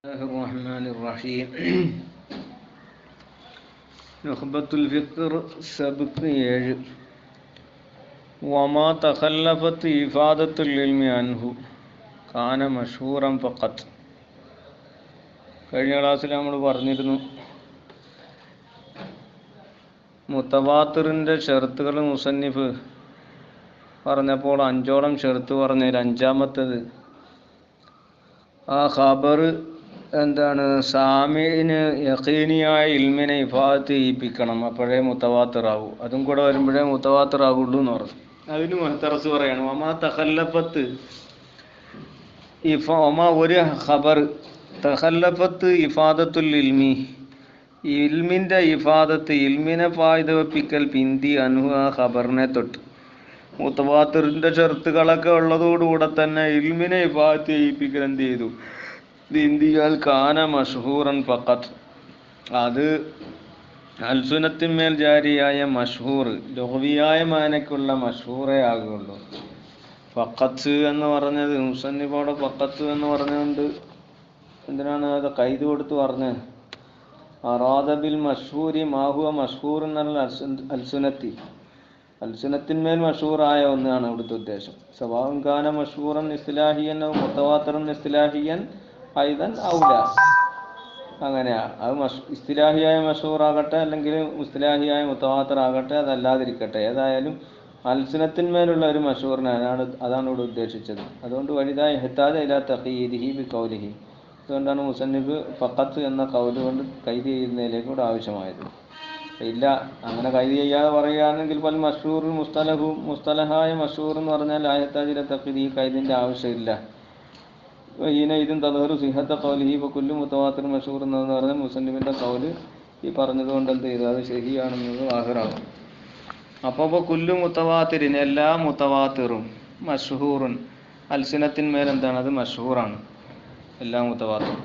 الله الرحمن الرحيم نخبة الفكر سبق 7 وما تخلفت إفادة العلم عنه كان مشهورا فقط. കഴിഞ്ഞ ക്ലാസ്സിൽ നമ്മൾ പറഞ്ഞിരുന്നു, മുത്തവാത്തിറിൻ്റെ ഷർത്തുകൾ മുസന്നിഫ് പറഞ്ഞപ്പോൾ 5ഓളം ഷർത്ത് പറഞ്ഞതിൽ 5-മത്തേത് ആ ഖബർ എന്താണ്, സാമിന് യഖീനിയായ ഇൽമിനെ ഇഫാദത്ത് ചെയ്യിപ്പിക്കണം, അപ്പോഴേ മുത്തവാത്തിറാവൂ. അതും കൂടെ വരുമ്പോഴേ മുത്തവാത്തിറാവുള്ളൂ എന്ന് പറഞ്ഞു. അതിന് മുഹ്തറസ് പറയാണ്, ഒമാ തഖല്ലഫത്ത് ഒരു ഖബർ തഖല്ലഫത്ത് ഇഫാദത്തുൽ ഇൽമി, ഇൽമിൻ്റെ ഇഫാദത്ത്, ഇൽമിനെ ഫായിദ വെപ്പിക്കൽ പിന്തി അൻഹു ആ ഖബറിനെ തൊട്ട്. മുത്തവാത്തിറിൻ്റെ ഷർത്തുകളൊക്കെ ഉള്ളതോടുകൂടെ തന്നെ ഇൽമിനെ ഇഫാദത്ത് ചെയ്യിപ്പിക്കൽ എന്ത് ചെയ്തു, ഇന്ത്യയിൽ കാന മഷ്ഹൂറൻ ഫഖത്ത്. അത് അൽസുനത്തിന്മേൽ ജാരിയായ മഷ്ഹൂർ, ലഹവിയായ മാനക്കുള്ള മഷ്ഹൂറേ ആകുള്ളൂ. ഫഖത്ത് എന്ന് പറഞ്ഞത് മുസന്നിഫോടെ ഫഖത്ത് എന്ന് പറഞ്ഞുകൊണ്ട് എന്തിനാണ് അത് കൈത് കൊടുത്ത് പറഞ്ഞത്? അറാദബിൽ മഷ്ഹൂരി മാഹുവ മഷ്ഹൂർ എന്നുള്ള അൽസുനത്തി, അൽസുനത്തിന്മേൽ മഷ്ഹൂറായ ഒന്നാണ് ഇവിടുത്തെ ഉദ്ദേശം. സവാഉൻ കാന മഷ്ഹൂറൻ ഇസ്ലാഹിയൻ മുത്തവാത്തിറൻ ഇസ്ലാഹിയൻ ഐദൻ ഔല, അങ്ങനെയാ. അത് ഇസ്തിലാഹിയായ മഷ്ഹൂറാകട്ടെ അല്ലെങ്കിൽ മുസ്തലാഹിയായ മുത്തവാത്തിറാകട്ടെ, അതല്ലാതിരിക്കട്ടെ, ഏതായാലും അൽസുനത്തിന്മേലുള്ള ഒരു മഷ്ഹൂറിനാണ്, അതാണ് ഇവിടെ ഉദ്ദേശിച്ചത്. അതുകൊണ്ട് വലുതായ ഹെത്താദ് ഇലാ തഖീദിഹി ബി കൗലിഹി, അതുകൊണ്ടാണ് മുസന്നിഫ് ഫഖത്ത് എന്ന കൗല് കൊണ്ട് കൈത് ചെയ്യുന്നതിലേക്ക് ഇവിടെ ആവശ്യമായത്. ഇല്ല, അങ്ങനെ കൈത് ചെയ്യാതെ പറയുകയാണെങ്കിൽ പല മഷ്ഹൂർ മുസ്തലഹായ മഷ്ഹൂർ എന്ന് പറഞ്ഞാൽ ഹെത്താദ് ഇലാ തഖീദ്, ഈ കൈതിൻ്റെ ആവശ്യമില്ല. ഇതിൻ തലഹറു സിഹത്ത കൗലിഹി ഇപ്പോൾ കുല്ലു മുത്തവാത്തിർ മഷൂർ എന്ന് പറഞ്ഞാൽ മുസന്നിഫിൻ്റെ കൗല് ഈ പറഞ്ഞതുകൊണ്ട് എന്ത് ചെയ്തു, അത് ശരിയാണെന്നത് ആഹിറാകും. അപ്പോൾ കുല്ലു മുത്തവാത്തിരിൻ, എല്ലാ മുത്തവാത്തിറും മഷ്ഹൂറുൻ, അൽസിനത്തിന്മേൽ എന്താണ്, അത് മഷ്ഹൂറാണ് എല്ലാ മുത്തവാത്തിറും.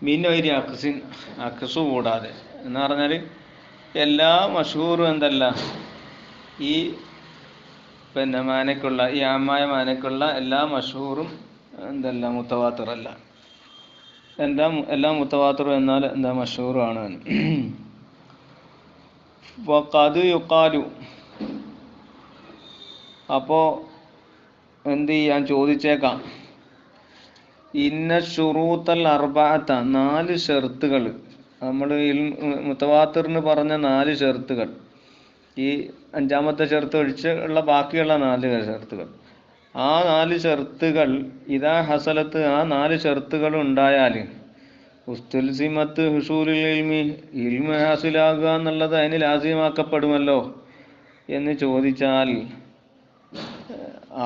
മീനൊരു അക്സിൻ, അക്സു കൂടാതെ എന്ന് പറഞ്ഞാൽ എല്ലാ മഷ്ഹൂറും എന്തല്ല, ഈ മാനക്കുള്ള, ഈ ആമായ മാനക്കുള്ള എല്ലാ മഷ്ഹൂറും എന്തല്ല മുത്തവാത്തിറല്ല. എല്ലാ മുത്തവാത്തിറും എന്നാൽ എന്താ മഷ്ഹൂറാണ്. വഖദ് യുഖാലു, അപ്പോൾ എന്ത് ചെയ്യാൻ ചോദിച്ചേക്കാം, ഇന്ന ശുറൂത്തൽ അർബഅത്ത, 4 ഷർത്തുകൾ, നമ്മൾ മുത്തവാത്തിറിന് പറഞ്ഞ 4 ഷർത്തുകൾ, ഈ 5-മത്തെ ഷർത്ത് ഒഴിച്ച് ഉള്ള ബാക്കിയുള്ള 4 ഷർത്തുകൾ, ആ 4 ഷർത്തുകൾ ഇതാ ഹസലത്ത്, ആ 4 ഷർത്തുകൾ ഉണ്ടായാൽ ഉസ്തുൽസിമത്ത് ഹുസൂലുൽ ഇൽമി, ഇൽമ ഹാസിലാകുക എന്നുള്ളത് അതിന് ലാസിമാക്കപ്പെടുമല്ലോ എന്ന് ചോദിച്ചാൽ,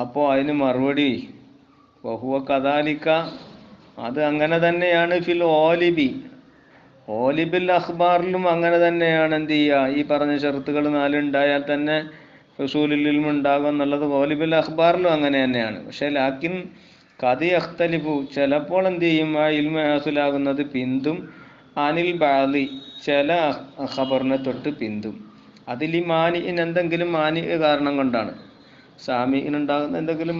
അപ്പോൾ അതിന് മറുപടി വഹുവ കദാലിക, അത് അങ്ങനെ തന്നെയാണ്. ഫിൽ ഓലിബി, ഓലിബിൽ അഖ്ബാറിലും അങ്ങനെ തന്നെയാണ്. എന്ത് ചെയ്യുക, ഈ പറഞ്ഞ ഷർത്തുകൾ 4 ഉണ്ടായാൽ തന്നെ ഹുസൂലുൽ ഇൽമ് ഉണ്ടാകും എന്നുള്ളത് ഓലിബിൽ അഖ്ബാറിലും അങ്ങനെ തന്നെയാണ്. പക്ഷേ ലാക്കിൻ കദി അഖ്തലിഫു, ചിലപ്പോൾ എന്ത് ചെയ്യും, ആ ഇൽമ ഹാസിലാകുന്നത് പിന്തും, അനിൽ ബാലി, ചില ഖബറിനെ തൊട്ട് പിന്തും. അതിൽ ഈ എന്തെങ്കിലും മാനി കാരണം കൊണ്ടാണ്, സാമിനുണ്ടാകുന്ന എന്തെങ്കിലും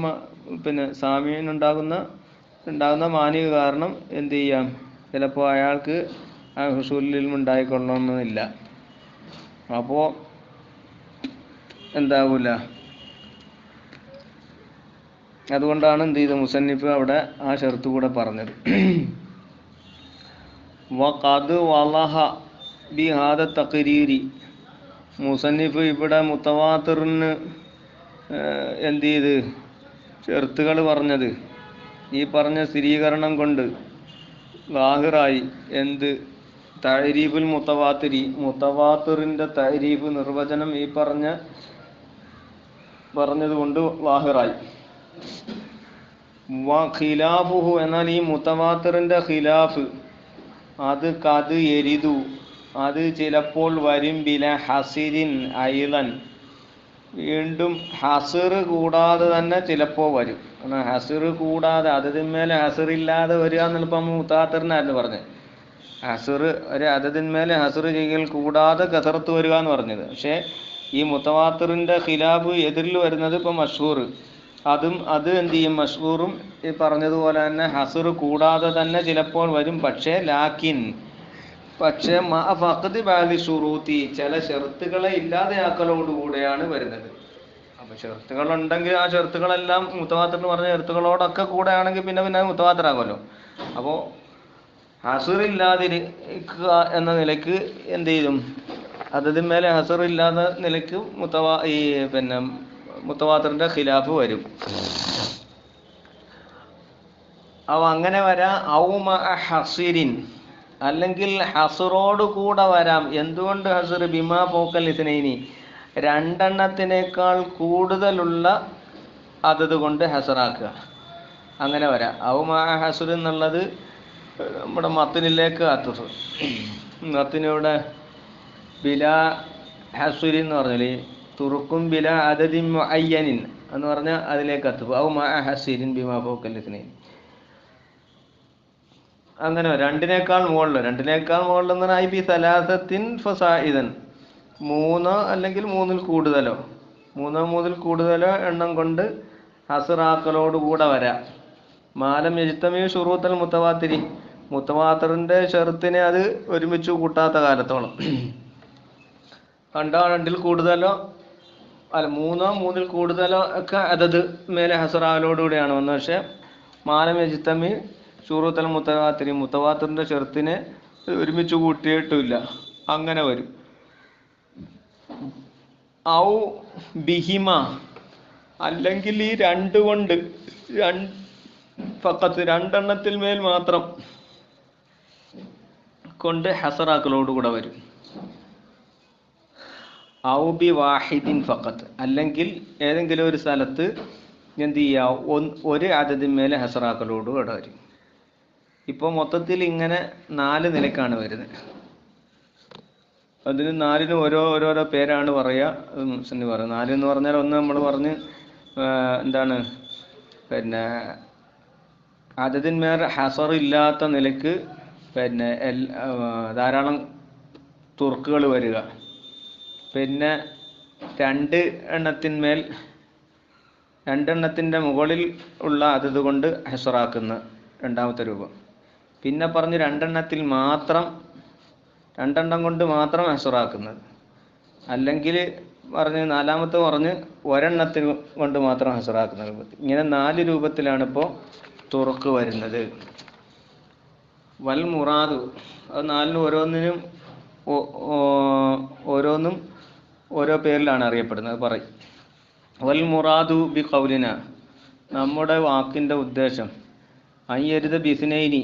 സാമിനുണ്ടാകുന്ന മാനി കാരണം എന്ത് ചെയ്യാം, ചിലപ്പോൾ അയാൾക്ക് ആ ഹുസൂലുൽ ഇൽമ് ഉണ്ടായിക്കൊള്ളണമെന്നില്ല. അപ്പോൾ എന്താവില്ല. അതുകൊണ്ടാണ് എന്ത് ചെയ്ത് മുസന്നിഫ് അവിടെ ആ ഷർത്ത് കൂടെ പറഞ്ഞത്. വഖദ് വളഹ ബി ഹാദ തഖരീരി, മുസന്നിഫ് ഇവിടെ മുത്തവാത്തിറിന് എന്ത് ചെയ്ത് ഷർത്തുകൾ പറഞ്ഞത്, ഈ പറഞ്ഞ സ്ഥിരീകരണം കൊണ്ട് ലാഹിറായി. എന്ത്, തഅരീഫുൽ മുത്തവാത്തിരി, മുത്തവാത്തിറിൻ്റെ തഅരീഫ് നിർവചനം ഈ പറഞ്ഞത് കൊണ്ട് ലാഹിറായി. ഖിലാഫുഹു, എന്നാൽ ഈ മുത്തവാത്തിറിൻ്റെ ഖിലാഫ്, അത് കത് എരിതു, അത് ചിലപ്പോൾ വരും, ബില ഹസിരിൻ ഐലൻ, വീണ്ടും ഹസിർ കൂടാതെ തന്നെ ചിലപ്പോൾ വരും. എന്നാൽ ഹസിർ കൂടാതെ, അതതിന്മേലെ ഹസിറില്ലാതെ വരിക എന്നിപ്പം മുത്തവാത്തിറിനായിരുന്നു പറഞ്ഞത്. ഹസർ, ഒരു അതതിന്മേലെ ഹസർ ചെയ്യൽ കൂടാതെ കസറത്ത് വരിക എന്ന് പറഞ്ഞത്. പക്ഷേ ഈ മുത്തവാത്തിറിൻ്റെ ഖിലാഫ് എതിരിൽ വരുന്നത് ഇപ്പം മഷ്ഹൂർ, അത് എന്ത് ചെയ്യും, മഷ്ഹൂറും ഈ പറഞ്ഞതുപോലെ തന്നെ ഹസർ കൂടാതെ തന്നെ ചിലപ്പോൾ വരും. പക്ഷേ ഫഖദ് ബഅദി ശുറൂത്തി, ചില ഷർത്തുകളെ ഇല്ലാതെയാക്കലോടുകൂടെയാണ് വരുന്നത്. അപ്പൊ ഷർത്തുകൾ ഉണ്ടെങ്കിൽ ആ ഷർത്തുകളെല്ലാം മുത്തവാത്തിർ എന്ന് പറഞ്ഞ ഷർത്തുകളോടൊക്കെ കൂടെ ആണെങ്കിൽ പിന്നെ മുത്തവാത്തിറാകുമല്ലോ. അപ്പോൾ ഹസർ ഇല്ലാതിരിക്കുക എന്ന നിലയ്ക്ക് എന്ത് ചെയ്യും, അതിന്മേലെ ഹസർ ഇല്ലാത്ത നിലയ്ക്ക് മുത്തവാത്തിറിന്റെ ഖിലാഫ് വരും. അവ അങ്ങനെ വരാം. ഹസിരിൻ, അല്ലെങ്കിൽ ഹസറോട് കൂടെ വരാം. എന്തുകൊണ്ട് ഹസർ? ബിമാ ഫോക്കൽ ഇസ്നൈനി, രണ്ടെണ്ണത്തിനേക്കാൾ കൂടുതലുള്ള അതത് കൊണ്ട് ഹസറാക്കുക. അങ്ങനെ വരാം. ഹസർ എന്നുള്ളത് നമ്മുടെ മത്തിനിലേക്ക് അത്തുഫ്. മത്തിനിവിടെ ബിലാ ഹസുരിൻ എന്ന് പറഞ്ഞാൽ തുറുക്കും ബിലാ അദദിൻ മുഅയ്യനിൻ എന്ന് പറഞ്ഞാൽ അതിലേക്ക് അത്തുഫ്. ഹസിരിൻ ബിമാ ഫോക്കൽ ഇസ്നൈനി. അങ്ങനെ രണ്ടിനേക്കാൾ മുകളിൽ എന്ന് പറഞ്ഞാൽ ബി സലാസത്തിൻ ഫസായിദൻ, 3 അല്ലെങ്കിൽ 3-ൽ കൂടുതലോ എണ്ണം കൊണ്ട് ഹസറാക്കലോടുകൂടെ വരാം. മാലം യജ്തമി ശുറൂത്തൽ മുത്തവാത്തിരി, മുത്തവാത്തിറിന്റെ ഷർത്തിനെ അത് ഒരുമിച്ച് കൂട്ടാത്ത കാലത്തോളം. 2-ൽ കൂടുതലോ 3-ൽ കൂടുതലോ ഒക്കെ അതത് മേലെ ഹസറാകലോടുകൂടിയാണ് വന്നത്. പക്ഷെ മാലം യജ്തമി ശുറൂത്തൽ മുത്തവാത്തിരി, മുത്തവാത്തിറിന്റെ ഷർത്തിനെ ഒരുമിച്ച് കൂട്ടിയിട്ടില്ല. അങ്ങനെ വരും. ഔ ബിഹിമ, അല്ലെങ്കിൽ ഈ 2 കൊണ്ട് ഫഖത്ത് രണ്ടെണ്ണത്തിൽ മേൽ മാത്രം കൊണ്ട് ഹസറാക്കലോടുകൂടെ വരും. ഔ ബി വാഹിദിൻ ഫഖത്ത്, അല്ലെങ്കിൽ ഏതെങ്കിലും ഒരു സ്ഥലത്ത് എന്ത് ചെയ്യുക, ഒരു അതതിന്മേലെ ഹസറാക്കലോടുകൂടെ വരും. ഇപ്പോൾ മൊത്തത്തിൽ ഇങ്ങനെ 4 നിലക്കാണ് വരുന്നത്. അതിന് 4-നും ഓരോരോ പേരാണ് പറയുക. മുസ്ലിം പറയുക 4 എന്ന് പറഞ്ഞാൽ ഒന്ന് നമ്മൾ പറഞ്ഞ് എന്താണ്, പിന്നെ അതതിന്മേൽ ഹസർ ഇല്ലാത്ത നിലക്ക് ധാരാളം തുർക്കുകൾ വരിക. പിന്നെ 2 എണ്ണത്തിൻ്റെ മുകളിൽ ഉള്ള അതത് കൊണ്ട് ഹസറാക്കുന്ന രണ്ടാമത്തെ രൂപം. പിന്നെ പറഞ്ഞ് 2 കൊണ്ട് മാത്രം ഹസറാക്കുന്നത്. അല്ലെങ്കിൽ പറഞ്ഞ് 4-മത്തെ പറഞ്ഞ് 1 കൊണ്ട് മാത്രം ഹസറാക്കുന്നത്. ഇങ്ങനെ 4 രൂപത്തിലാണ് ഇപ്പോൾ തുറക്ക് വരുന്നത്. വൽ മുറാദു, അത് 4-നും ഓരോന്നും ഓരോ പേരിലാണ് അറിയപ്പെടുന്നത്. പറയും വൽ മുറാദു ബി ഖൗലിന, നമ്മുടെ വാക്കിൻ്റെ ഉദ്ദേശം അയ്യരുത് ബിസ്നൈനി,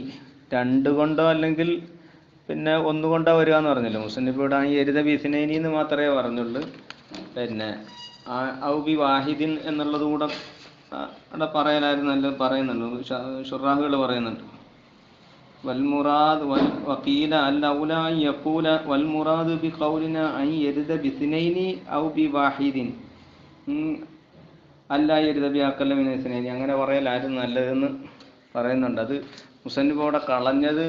2 കൊണ്ടോ അല്ലെങ്കിൽ പിന്നെ 1 കൊണ്ടോ വരിക എന്ന് പറഞ്ഞല്ലോ. മുസ്ലിം ഇവിടെ അയ്യരുത് ബിസ്നൈനി എന്ന് മാത്രമേ പറഞ്ഞുള്ളൂ. പിന്നെ ഔ ബി വാഹിദിൻ എന്നുള്ളത് കൂടെ അവിടെ പറയാനായിരുന്നു പറയുന്നുണ്ട്, ഷുറാഹുകൾ പറയുന്നുണ്ട്. വൽ മുറാദ് വഖീല അൽ ഔലാ യഖൂല വൽ മുറാദു ബി ഖൗലിന അയ്യരുത് ബിസ്നൈനി ഔ ബി വാഹിദിൻ അല്ല യരുത് ബി അഖല്ല മിൻ ഇസ്നൈനി, അങ്ങനെ പറയലായിരുന്നു നല്ലതെന്ന് പറയുന്നുണ്ട്. അത് മുസന്നിഫ് അവിടെ കളഞ്ഞത്,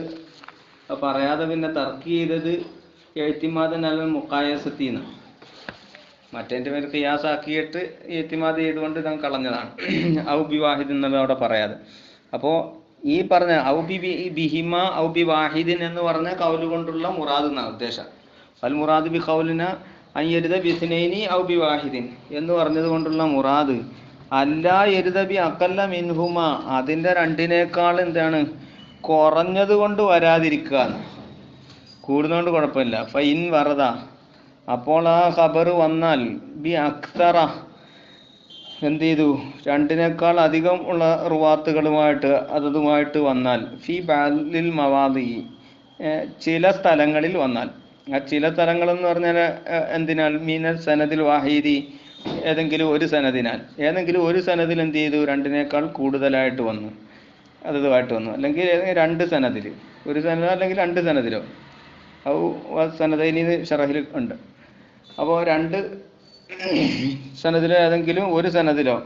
പറയാതെ പിന്നെ തർക്ക് ചെയ്തത് എഴുത്തിമാദൻ അൽ മുഖായസത്തിന്ന്, മറ്റേൻ്റെ പേര് ഖിയാസാക്കിയിട്ട് എഴുത്തിമാദ് ചെയ്തുകൊണ്ട് ഞാൻ കളഞ്ഞതാണ്. ഔ ബി വാഹിദ് എന്നുള്ളത് അവിടെ പറയാതെ. അപ്പോൾ ഈ പറഞ്ഞ ഔ ബി ബിഹിമ ഔ ബി വാഹിദിൻ എന്ന് പറഞ്ഞ കൗല് കൊണ്ടുള്ള മുറാദ് എന്നാണ് ഉദ്ദേശം. അൽ മുറാദ് ബി ഖൗലിന അയ്യരുത ബിസ്നൈനി ഔ ബി വാഹിദിൻ എന്ന് പറഞ്ഞത് കൊണ്ടുള്ള മുറാദ് അല്ല യരുത ബി അഖല്ല മിൻഹുമ, അതിൻ്റെ 2-നേക്കാൾ എന്താണ് കുറഞ്ഞത് കൊണ്ട് വരാതിരിക്കുക. കൂടുന്നതുകൊണ്ട് കുഴപ്പമില്ല. ഫൈൻ വറദ, അപ്പോൾ ആ ഖബർ വന്നാൽ ബി അക്തറ, എന്ത് ചെയ്തു 2-നേക്കാൾ അധികം ഉള്ള റുവാത്തുകളുമായിട്ട് അതുമായിട്ട് വന്നാൽ ഫി ബാലിൽ മവാദി, ചില സ്ഥലങ്ങളിൽ വന്നാൽ. ആ ചില സ്ഥലങ്ങളെന്ന് പറഞ്ഞാൽ എന്തിനാൽ മീനൽ സനദിൽ വാഹിദി, ഏതെങ്കിലും ഒരു സനദിൽ എന്ത് ചെയ്തു 2-നേക്കാൾ കൂടുതലായിട്ട് വന്നു, അതുമായിട്ട് വന്നു. അല്ലെങ്കിൽ 2 സനദിൽ, ഒരു സനദോ അല്ലെങ്കിൽ 2 സനദിലോ, ഔ സനദൈനി ഷറഹിൽ ഉണ്ട്. അപ്പോൾ 2 സനദിലോ ഏതെങ്കിലും ഒരു സനദിലോ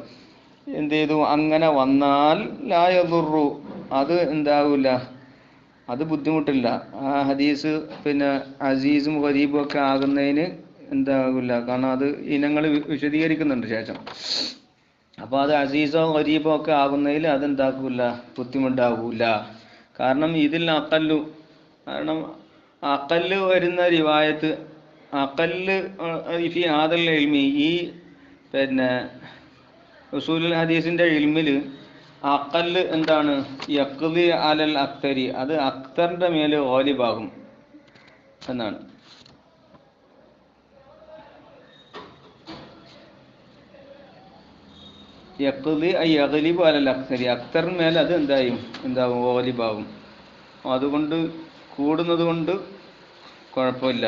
എന്ത് ചെയ്തു അങ്ങനെ വന്നാൽ ലാ യദുറു, അത് എന്താവില്ല, അത് ബുദ്ധിമുട്ടില്ല. ആ ഹദീസ് പിന്നെ അസീസും ഗരീബും ഒക്കെ ആകുന്നതിന് എന്താകില്ല. കാരണം അത് ഇനങ്ങൾ വിശദീകരിക്കുന്നുണ്ട് ശേഷം. അപ്പോൾ അത് അസീസോ ഗരീബോ ഒക്കെ ആകുന്നതിൽ അതെന്താക്കൂല, ബുദ്ധിമുട്ടാകൂല. കാരണം ഇതിൽ അക്കല്ലു, കാരണം അക്കല്ല് വരുന്ന റിവായത്ത്, അക്കല്ല് ഫി ഹാദൽ ഇൽമി, ഈ പിന്നെ ഉസൂലുൽ ഹദീസിൻ്റെ ഇൽമിൽ അക്കല്ല് എന്താണ്, യഖ്ലി അലൽ അക്തരി, അത് അക്തറിൻ്റെ മേൽ ഗാലിബാകും എന്നാണ്. യഖ്ലി യഗ്ലിബു അലൽ അക്തരി, അക്തറിന് മേൽ അത് എന്താകും ഗാലിബാകും. അതുകൊണ്ട് കൂടുന്നത് കൊണ്ട് കുഴപ്പമില്ല.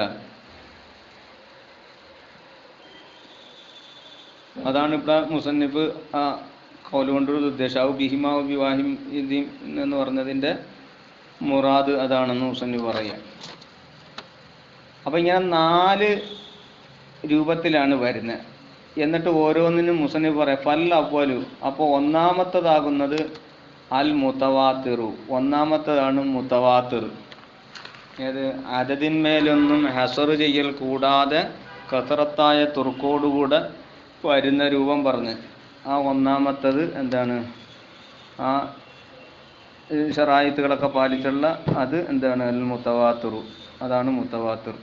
അതാണ് ഇവിടെ മുസന്നിഫ് ആ കൗല് കൊണ്ടൊരു ഉദ്ദേശം. ബിഹിമാ ബിവാഹിം എന്ന് പറഞ്ഞതിൻ്റെ മുറാദ് അതാണെന്ന് മുസന്നിഫ് പറയാം. അപ്പം ഇങ്ങനെ 4 രൂപത്തിലാണ് വരുന്നത്. എന്നിട്ട് ഓരോന്നിനും മുസന്നിഫ് പറയാം ഫൽ അവ്വലു. അപ്പോൾ ഒന്നാമത്തതാകുന്നത് അൽ മുതവാത്തിറു, ഒന്നാമത്തതാണ് മുതവാത്തിർ. ഏത് അദദിന്മേലൊന്നും ഹസർ ചെയ്യൽ കൂടാതെ കസറത്തായ തുർക്കോടുകൂടെ വരുന്ന രൂപം പറഞ്ഞ് ആ ഒന്നാമത്തത് എന്താണ്, ആ ശറായിത്തുകളൊക്കെ പാലിച്ചുള്ള അത് എന്താണ്, അൽ മുതവാത്തിറു, അതാണ് മുതവാത്തിർ.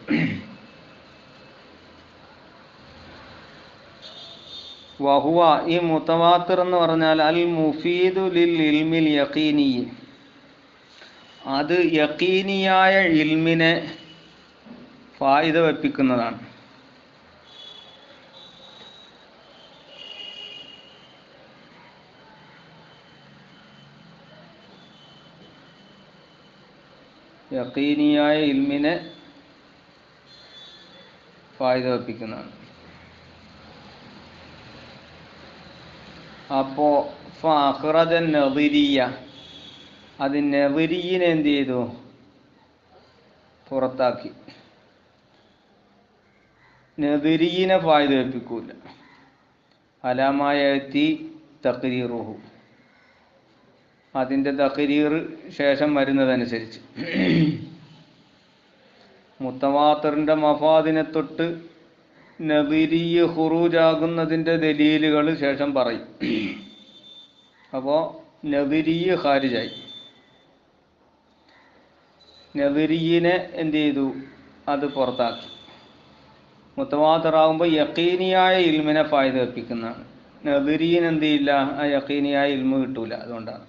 വഹുവ, ഈ മുതവാത്തിർ എന്ന് പറഞ്ഞാൽ അൽ മുഫീദു ലിൽ ഇൽമിൽ യഖീനി, അത് യഖീനിയായ ഇൽമിനെ ഫായിദ വെപ്പിക്കുന്നതാണ്. യഖീനിയായ ഇൽമിനെ ഫായിദ വെപ്പിക്കുന്നതാണ്. അപ്പോൾ ഫഅഖ്റജ നദിരിയ, അത് നദിരിയിനെ എന്ത് ചെയ്തു, പുറത്താക്കി. നദിരിയിനെ ഫായിദ വെപ്പിക്കൂല. അലാമായത്തി തഖ്രീറുഹു, അതിൻ്റെ തഖ്രീർ ശേഷം വരുന്നതനുസരിച്ച്. മുത്തവാത്തിറിൻ്റെ മഫാദിനെ തൊട്ട് നദിരിയ് ഖുറൂജാകുന്നതിൻ്റെ ദലീലുകൾ ശേഷം പറയും. അപ്പോൾ നദിരിയ് ഖാരിജായി. നദിരിയിനെ എന്ത് ചെയ്തു, അത് പുറത്താക്കി. മുത്തവാത്തിറാകുമ്പോൾ യഖീനിയായ ഇൽമിനെ ഫായിദ വെപ്പിക്കുന്നതാണ്. നദിരിയിന് എന്ത് ചെയ്യില്ല, ആ യഖീനിയായ ഇൽമ് കിട്ടൂല. അതുകൊണ്ടാണ്.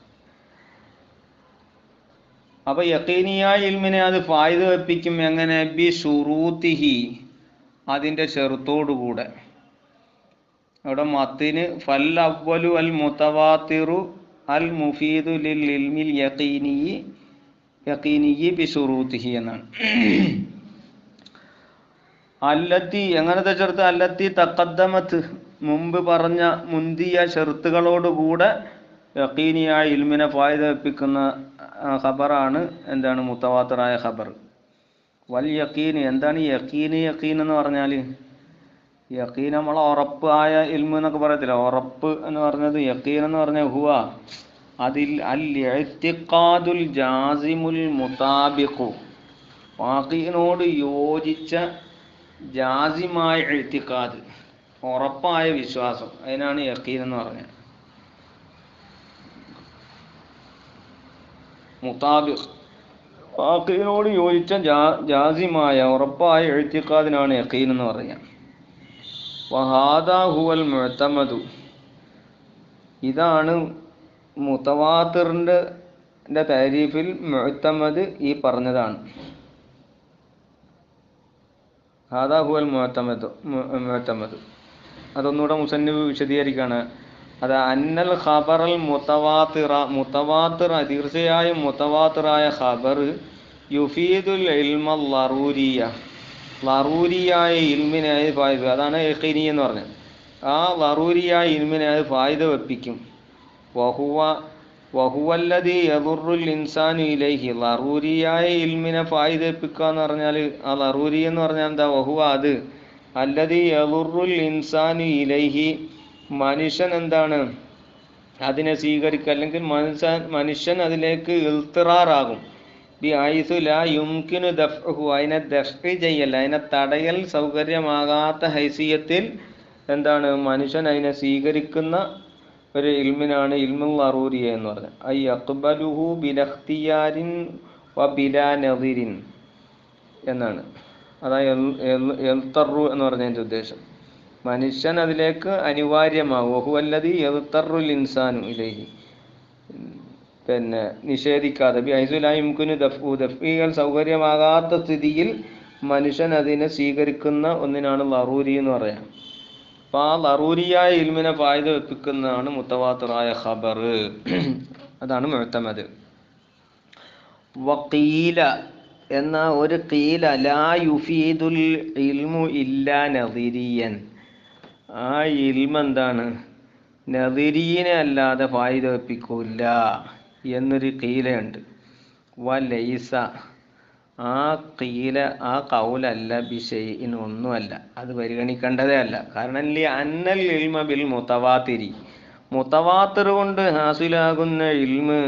അപ്പോൾ യഖീനിയായ ഇൽമിനെ അത് ഫായിദ വെപ്പിക്കും. എങ്ങനെ? ബി ശുറൂത്തിഹി, അതിൻ്റെ ഷെറുത്തോടുകൂടെ. അവിടെ മത്തിന് ഫൽ അവ്വലു അൽ മുതവാത്തിറു അൽ മുഫീദു ലിൽ ഇൽമിൽ യഖീനിയി ബി ശുറൂത്തിഹി എന്നാണ്. അല്ലത്തി, എങ്ങനത്തെ ഷെർത്ത്? അല്ലത്തി തഖദ്ദമത്ത്, മുമ്പ് പറഞ്ഞ മുന്തിയ ഷെർത്തുകളോടുകൂടെ യഖീനിയായ ഇൽമിനെ ഫായിദ വെപ്പിക്കുന്ന ഖബറാണ് എന്താണ്, മുതവാത്തിറായ ഖബർ. വൽ യഖീൻ, എന്താണ് യഖീൻ? യഖീൻ എന്ന് പറഞ്ഞാൽ, യഖീൻ നമ്മൾ ഉറപ്പായ ഇൽമു എന്നൊക്കെ പറയത്തില്ല. ഉറപ്പ് എന്ന് പറഞ്ഞത് യഖീൻ എന്ന് പറഞ്ഞാൽ ഹുവ, അതിൽ അൽ ഇഅ്തിഖാദുൽ ജാസിമുൽ മുതാബിഖു, വാഖിഇനോട് യോജിച്ച ജാസിമായ ഇഅ്തിഖാദ്, ഉറപ്പായ വിശ്വാസം, അതിനാണ് യഖീൻ എന്ന് പറഞ്ഞത്. മുതാബിഖ്, വാഖിഇനോട് യോജിച്ച ജാസിമായ ഉറപ്പായ ഇഅ്തിഖാദിനാണ് യഖീൻ എന്ന് പറയുക. വഹാദാ ഹുവൽ മുഅ്തമദു, ഇതാണ് മുതവാത്തിറിൻ്റെ താരീഫിൽ മുഅ്തമദ് ഈ പറഞ്ഞതാണ്. ഹാദാ ഹുവൽ മുഅ്തമദ്, അതൊന്നുകൂടെ മുസന്നിഫ് വിശദീകരിക്കുകയാണ്. അത് അന്നൽ ഖബറൽ മുതവാത്തിറ, തീർച്ചയായും മുതവാത്തിറായ ഖബർ യുഫീദുൽ ഇൽമൽ ലറൂരിയ, ലറൂരിയായ ഇൽമിനെ അത് ഫായിദ, അതാണ് യഖീനി എന്ന് പറഞ്ഞത്. ആ ലറൂരിയായ ഇൽമിനെ അത് ഫായിദ വെപ്പിക്കും. വഹുവല്ലദീ യദുറുൽ ഇൻസാനു ഇലൈഹി, ലറൂരിയായ ഇൽമിനെ ഫായിദ വെപ്പിക്കുക എന്ന് പറഞ്ഞാൽ, ആ ലറൂരി എന്ന് പറഞ്ഞാൽ എന്താ? വഹുവ, അത് അല്ലദീ യദുറുൽ ഇൻസാനു ഇലൈഹി, മനുഷ്യൻ എന്താണ് അതിനെ സ്വീകരിക്കുക, അല്ലെങ്കിൽ മനുഷ്യൻ അതിലേക്ക് ഇൽത്തിറാറാകും. ബി ഐസു ലാ യുംകിനു ദഫ്ഉഹു, അതിനെ ദഫ്ഇ ചെയ്യൽ, അതിനെ തടയൽ സൗകര്യമാകാത്ത ഹൈസിയത്തിൽ എന്താണ് മനുഷ്യൻ അതിനെ സ്വീകരിക്കുന്ന ഒരു ഇൽമിനാണ് ഇൽമുൽ ലറൂരിയ എന്ന് പറഞ്ഞത്. ഐ യഖ്ബലുഹു ബിലഖ്തിയാരിൻ വ ബിലാ നദിരിൻ എന്നാണ്. അതായത് യൽതറു എന്ന് പറഞ്ഞതിൻ്റെ ഉദ്ദേശം മനുഷ്യൻ അതിലേക്ക് അനിവാര്യമാകും. വഹുവല്ലദി യൽതറുൽ ഇൻസാനു ഇലൈഹി, പിന്നെ നിഷേധിക്കാതെ ബിഐസുലായിംകുനു ദഫ്ഇകൾ സൗകര്യമാകാത്ത സ്ഥിതിയിൽ മനുഷ്യൻ അതിനെ സ്വീകരിക്കുന്ന ഒന്നിനാണ് ലറൂരി എന്ന് പറയാം. അപ്പോൾ ആ ലറൂരിയായ ഇൽമിനെ ഫായിദ വെപ്പിക്കുന്നതാണ് മുത്തവാത്തിറായ ഖബർ. അതാണ് മുഅ്തമദ്. വഖീല എന്ന ഒരു ഖീല ലാ യുഫീദുൽ ഇൽമു ഇല്ലാ നദിരിയൻ, ആ ഇൽമ എന്താണ് നദിരീനെ അല്ലാതെ ഫായിദ വെപ്പിക്കൂല എന്നൊരു ഖീലയുണ്ട്. വലൈസ, ആ ഖീല ആ ഖൗലല്ല ബിശൈഇൻ, ഒന്നുമല്ല, അത് പരിഗണിക്കേണ്ടതേ അല്ല. കാരണം അന്നൽ ഇൽമ ബിൽ മുതവാത്തിരി, മുതവാത്തിർ കൊണ്ട് ഹാസിലാകുന്ന ഇൽമ്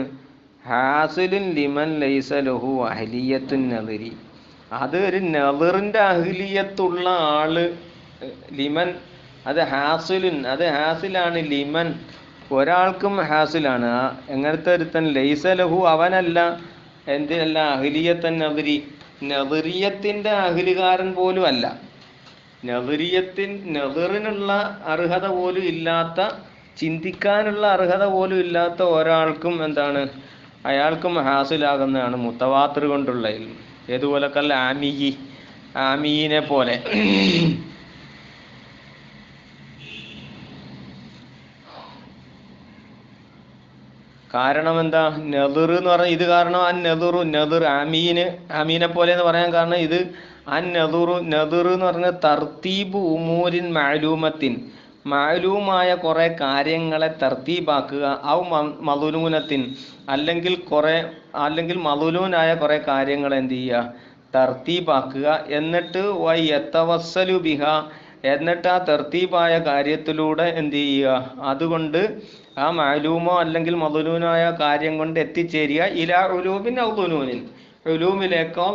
ഹാസിലുൻ ലിമൻ ലൈസ ലഹു അഹ്ലിയത്തുൻ നദിരി, അത് ഒരു നദിറിൻ്റെ അഹ്ലിയത്തുള്ള ആള്, ലിമൻ അത് ഹാസിലുൻ, അത് ഹാസിലാണ്, ലിമൻ ഒരാൾക്കും ഹാസിലാണ്. എങ്ങനത്തെ ഒരുത്തൻ ലൈസ ലഹു അവനല്ല, എന്തിനല്ല അഹ്ലിയത്തൻ നദിരി, നദിറിയത്തിൻ്റെ അഹ്ലുകാരൻ പോലും അല്ല, നദിറിനുള്ള അർഹത പോലും ഇല്ലാത്ത, ചിന്തിക്കാനുള്ള അർഹത പോലും ഇല്ലാത്ത ഒരാൾക്കും എന്താണ് അയാൾക്കും ഹാസിലാകുന്നതാണ് മുത്തവാത്തിർ കൊണ്ടുള്ള ഇൽമ്. ഏതുപോലെ കല്ല ആമിയിനെ പോലെ. കാരണം എന്താ നദിർ എന്ന് പറഞ്ഞാൽ ഇത് കാരണം നദിർ ആമീനെ പോലെ എന്ന് പറയാൻ കാരണം ഇത് നദിർ എന്ന് പറഞ്ഞാൽ തർത്തീബ് ഉമൂരിൻ മഅലൂമത്തിൻ, മഅലൂമായ കുറേ കാര്യങ്ങളെ തർത്തീബാക്കുക, ഔ മദലൂനത്തിൻ അല്ലെങ്കിൽ മദലൂനായ കുറേ കാര്യങ്ങൾ എന്ത് ചെയ്യുക തർത്തീബാക്കുക, എന്നിട്ട് യതവസ്സലു ബിഹ, എന്നിട്ട് ആ തർത്തീബായ കാര്യത്തിലൂടെ എന്ത് ചെയ്യുക അതുകൊണ്ട് ആ മഅലൂമോ അല്ലെങ്കിൽ മദലൂനായ കാര്യം കൊണ്ട് എത്തിച്ചേരുക ഇലാ ഉലൂമിൻ ഔ ദുനൂനിൻ, ഉലൂമിലേക്കോ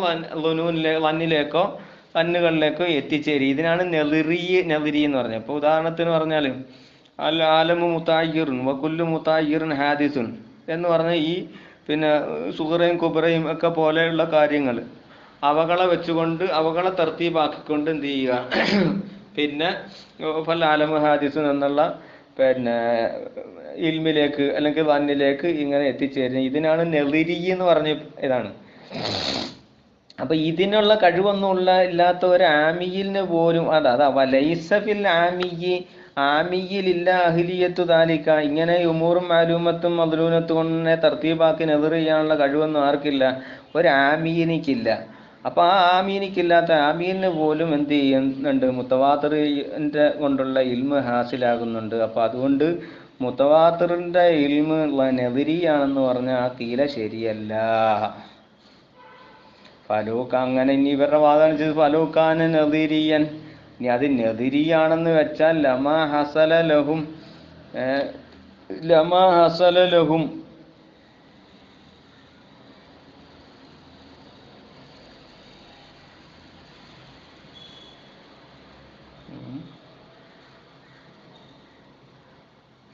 വന്നിലേക്കോ കണ്ണുകളിലേക്കോ എത്തിച്ചേരുക. ഇതിനാണ് നദിരി എന്ന് പറഞ്ഞത്. ഇപ്പോൾ ഉദാഹരണത്തിന് പറഞ്ഞാൽ അൽ ആലമു മുതായ്യിറുൻ വകുല്ലു മുതായ്യിറുൻ ഹാദിസുൻ എന്ന് പറഞ്ഞാൽ ഈ പിന്നെ സുഗറയും കുബറയും ഒക്കെ പോലെയുള്ള കാര്യങ്ങൾ അവകളെ വെച്ചുകൊണ്ട് അവകളെ തർത്തീബാക്കിക്കൊണ്ട് എന്ത് ചെയ്യുക പിന്നെ ഫൽ ആലമു ഹാദിസുൻ എന്നുള്ള പിന്നെ ഇൽമിലേക്ക് അല്ലെങ്കിൽ വന്നിലേക്ക് ഇങ്ങനെ എത്തിച്ചേരുന്നത്. ഇതിനാണ് നദിരി എന്ന് പറഞ്ഞ ഇതാണ്. അപ്പൊ ഇതിനുള്ള കഴിവൊന്നും ഇല്ലാത്ത ഒരു ആമിയിലിന് പോലും അതാ വലൈസഫിൽ ആമിയിലില്ല അഹ്ലിയത്തു ദാലിക, ഇങ്ങനെ ഉമൂറും മാലൂമത്തും മദ്ലൂനത്തും കൊണ്ട് തർത്തീബാക്കി നദിർ ചെയ്യാനുള്ള കഴിവൊന്നും ആർക്കില്ല, ഒരു ആമീനിക്കില്ല. അപ്പൊ ആ ആമീനിക്കില്ലാത്ത ആമീനിന് പോലും എന്ത് ചെയ്യുന്നുണ്ട് മുത്തവാത്തിറിന്റെ കൊണ്ടുള്ള ഇൽമ് ഹാസിലാകുന്നുണ്ട്. അപ്പൊ അതുകൊണ്ട് മുത്തവാത്തിറിന്റെ ഇൽമ് നദിരിയാണെന്ന് പറഞ്ഞാൽ ആ കീല ശരിയല്ല. ഫലൂക്ക, അങ്ങനെ ഇനി ഇവരുടെ വാദം ചെയ്ത് ഫലൂക്കാന് നദിരിയൻ, ഇനി അത് നദിരിയാണെന്ന് വെച്ചാൽ ലമാ ഹസല ലഹും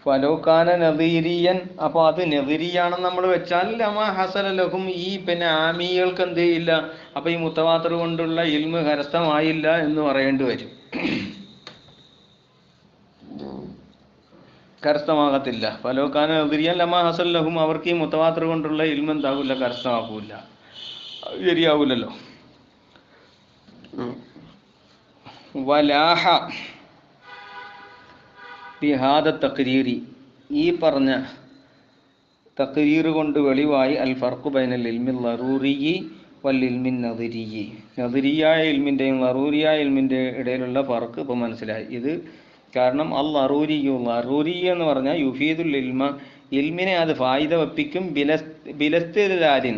ഫലൂക്കാന നദീരിയൻ, അപ്പോൾ അത് നദിരിയാണെന്ന് നമ്മൾ വെച്ചാൽ ലമാ ഹസല ലഹും, ഈ പിന്നെ ആമികൾക്ക് എന്ത് ചെയ്യില്ല, അപ്പൊ ഈ മുത്തവാത്തിർ കൊണ്ടുള്ള ഇൽമ് കരസ്ഥമായില്ല എന്ന് പറയേണ്ടി വരും. കരസ്ഥമാകത്തില്ല. ഫലൂക്കാന നദിരിയൻ ലമാ ഹസല ലഹും, അവർക്ക് ഈ മുത്തവാത്തിർ കൊണ്ടുള്ള ഇൽമ് എന്താകില്ല, കരസ്ഥമാക്കൂല, ശരിയാവൂലല്ലോ. വലാഹ ബിഹാദ തഖ്രീരി, ഈ പറഞ്ഞ തഖ്രീർ കൊണ്ട് വെളിവായി അൽ ഫർഖു ബൈനൽ ഇൽമിൽ ലറൂരിയി വൽ ഇൽമിൻ നദിരിയി, നദിരിയായ ഇൽമിൻ്റെയും ലറൂരിയായ ഇൽമിൻ്റെ ഇടയിലുള്ള ഫർക്ക് ഇപ്പോൾ മനസ്സിലായി. ഇത് കാരണം അൽ ലറൂരി എന്ന് പറഞ്ഞാൽ യുഫീദുൽ ഇൽമിനെ അത് ഫായിദ വെപ്പിക്കും, ബിലസ്തിദലാലിൻ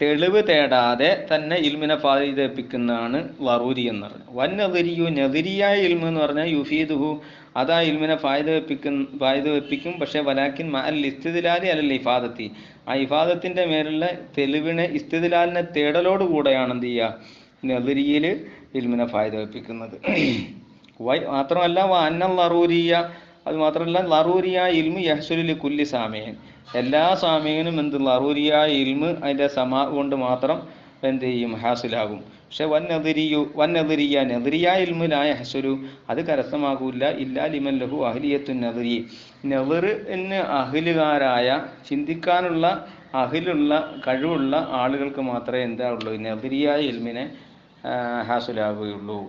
തെളിവ് തേടാതെ തന്നെ ഇൽമിനെ ഫായിദ വെപ്പിക്കുന്നതാണ് ലറൂരി എന്ന് പറഞ്ഞത്. വൻ നദിരിയു, നദിരിയായ ഇൽമ് എന്ന് പറഞ്ഞാൽ യുഫീദുഹു, അതാ ഇൽമിനെ ഫായിദ വെപ്പിക്കും, പക്ഷേ വലാക്കിൻ അൽ ഇസ്തിദ്ലാലി അലൽ ഇഫാദത്തി, ആ ഇഫാദത്തിൻ്റെ മേലുള്ള തെളിവിനെ ഇസ്തിദ്ലാലിനെ തേടലോടുകൂടെയാണ് എന്ത് ചെയ്യുക നദിരിയിൽ ഇൽമിനെ ഫായിദ വെപ്പിക്കുന്നത്. മാത്രമല്ല അന്നൽ ലറൂരിയ, അത് മാത്രമല്ല ലറൂരിയായ ഇൽമു യഹ്സുലി കുല്ലി സാമയൻ, എല്ലാ സാമയനും എന്ത് ലറൂരിയായ ഇൽമു അതിൻ്റെ സമാ കൊണ്ട് മാത്രം എന്ത് ചെയ്യും ഹാസിലാകും. പക്ഷെ വന്നതിരിയ നെതിരിയായ ഇൽമുലായ ഹസുരു അത് കരസ്ഥമാകൂല ഇല്ലാ ലിമൻ ലഹു അഹ്ലിയത്തു നെതിരി, നെതിറിന് അഹിലുകാരായ ചിന്തിക്കാനുള്ള അഹിലുള്ള കഴിവുള്ള ആളുകൾക്ക് മാത്രമേ എന്താ ഉള്ളൂ നെതിരിയായ ഇൽമിനെ ഹാസിലാകുകയുള്ളൂ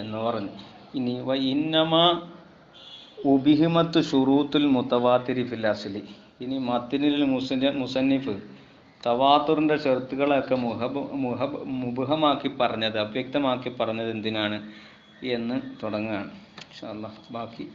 എന്ന് പറഞ്ഞു. ഇനി ഇന്നമാ ഉബിഹിമത്ത് ഷുറൂത്തുൽ മുതവാത്തിരി ഫിൽ അസ്ലി, ഇനി മത്തിനിൽ മുസന്നിഫ് തവാത്തുറിൻ്റെ ഷർത്തുകളൊക്കെ മുബഹമാക്കി പറഞ്ഞത്, അവ്യക്തമാക്കി പറഞ്ഞത് എന്തിനാണ് എന്ന് തുടങ്ങുകയാണ്. ഇൻഷാ അല്ലാഹ് ബാക്കി